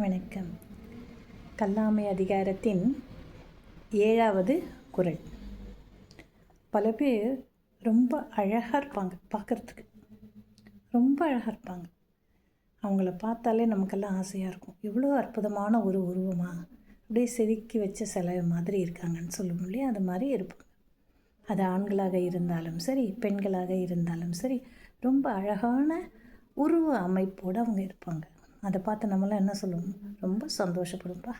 வணக்கம். கல்லாமை அதிகாரத்தின் 7வது குறள். பல பேர் ரொம்ப அழகாக இருப்பாங்க, பார்க்குறதுக்கு ரொம்ப அழகாக இருப்பாங்க. அவங்கள பார்த்தாலே நமக்கெல்லாம் ஆசையாக இருக்கும். எவ்வளோ அற்புதமான ஒரு உருவமா, அப்படியே செதுக்கி வச்ச சிலை மாதிரி இருக்காங்கன்னு சொல்லுவோம் இல்லையா? அது மாதிரி இருப்பாங்க. அது ஆண்களாக இருந்தாலும் சரி, பெண்களாக இருந்தாலும் சரி, ரொம்ப அழகான உருவ அமைப்போடு அவங்க இருப்பாங்க. அதை பார்த்து நம்மளாம் என்ன சொல்லுவோம்? ரொம்ப சந்தோஷப்படும்ப்பா,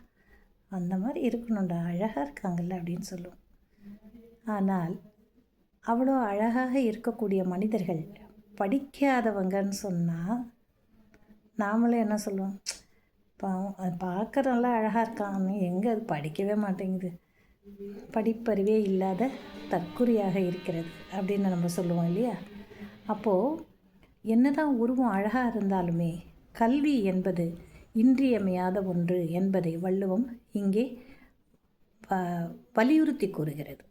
அந்த மாதிரி இருக்கணும்டா, அழகாக இருக்காங்கல்ல அப்படின்னு சொல்லுவோம். ஆனால் அவ்வளோ அழகாக இருக்கக்கூடிய மனிதர்கள் படிக்காதவங்கன்னு சொன்னால் நாமளே என்ன சொல்லுவோம்? அது பார்க்குறனால அழகாக இருக்காங்க, எங்கே அது படிக்கவே மாட்டேங்குது, படிப்பறிவே இல்லாத தற்குறியாக இருக்கிறது அப்படின்னு நம்ம சொல்லுவோம் இல்லையா? அப்போது என்னதான் உருவம் அழகாக இருந்தாலுமே கல்வி என்பது இன்றியமையாத ஒன்று என்பதை வள்ளுவம் இங்கே வலியுறுத்தி கூறுகிறது.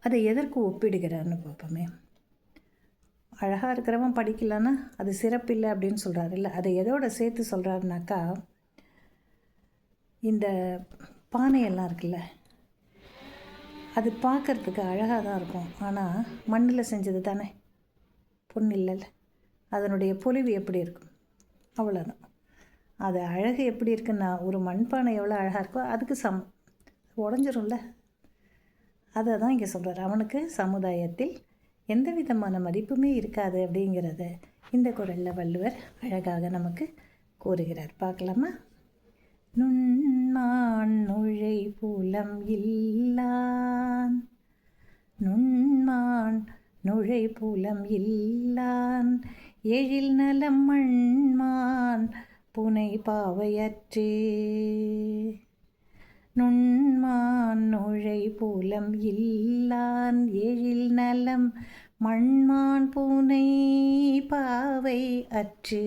அதை எதற்கு ஒப்பிடுகிறார்னு பார்ப்போமே. அழகாக இருக்கிறவன் படிக்கலன்னா அது சிறப்பில்லை அப்படின்னு சொல்கிறாரு இல்லை. அதை எதோட சேர்த்து சொல்கிறாருனாக்கா, இந்த பானையெல்லாம் இருக்குல்ல, அது பார்க்குறதுக்கு அழகாக தான் இருக்கும். ஆனால் மண்ணில் செஞ்சது தானே, பொண்ணு இல்லைல்ல, அதனுடைய பொலிவு எப்படி இருக்கும்? அவ்வளோதான். அது அழகு எப்படி இருக்குன்னா, ஒரு மண்பானை எவ்வளோ அழகாக இருக்கோ அதுக்கு உடஞ்சிரும்ல. அதை தான் இங்கே சொல்கிறார். அவனுக்கு சமுதாயத்தில் எந்த விதமான மதிப்புமே இருக்காது அப்படிங்கிறத இந்த குறளில் வள்ளுவர் அழகாக நமக்கு கூறுகிறார். பார்க்கலாமா? நுண்மான் நுழை புலம் இல்லான், நுண்மான் நுழை புலம் இல்லான், எழில் நலம் மண்மான் புனை பாவையற்றே. நுண்மான் நுழை புலம் இல்லான், எழில் நலம் மண்மான் புனை பாவை அற்று.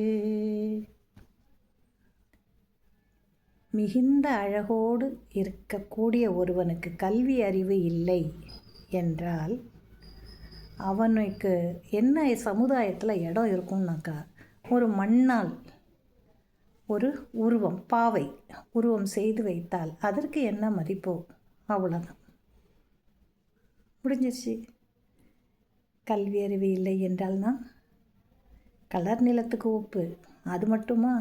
மிகுந்த அழகோடு இருக்கக்கூடிய ஒருவனுக்கு கல்வி அறிவு இல்லை என்றால் அவனுக்கு என்ன சமுதாயத்தில் இடம் இருக்கும்னாக்கா, ஒரு மண்ணால் ஒரு உருவம், பாவை உருவம் செய்து வைத்தால் அதற்கு என்ன மதிப்போ அவ்வளோதான், முடிஞ்சிருச்சு. கல்வி அறிவு இல்லை என்றால்னா கலர் நிலத்துக்கு உப்பு, அது மட்டுமா?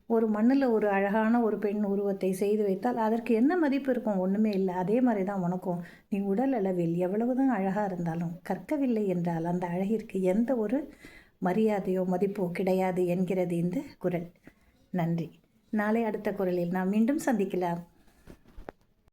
ஒரு மண்ணில் ஒரு அழகான ஒரு பெண் உருவத்தை செய்து வைத்தால் அதற்கு என்ன மதிப்பு இருக்கும்? ஒன்றுமே இல்லை. அதே மாதிரி தான் உனக்கும். நீ உடல் அளவில் எவ்வளவு தான் அழகாக இருந்தாலும் கற்கவில்லை என்றால் அந்த அழகிற்கு எந்த ஒரு மரியாதையோ மதிப்போ கிடையாது என்கிறது இந்த குறள். நன்றி. நாளை அடுத்த குறளில் நாம் மீண்டும் சந்திக்கலாம்.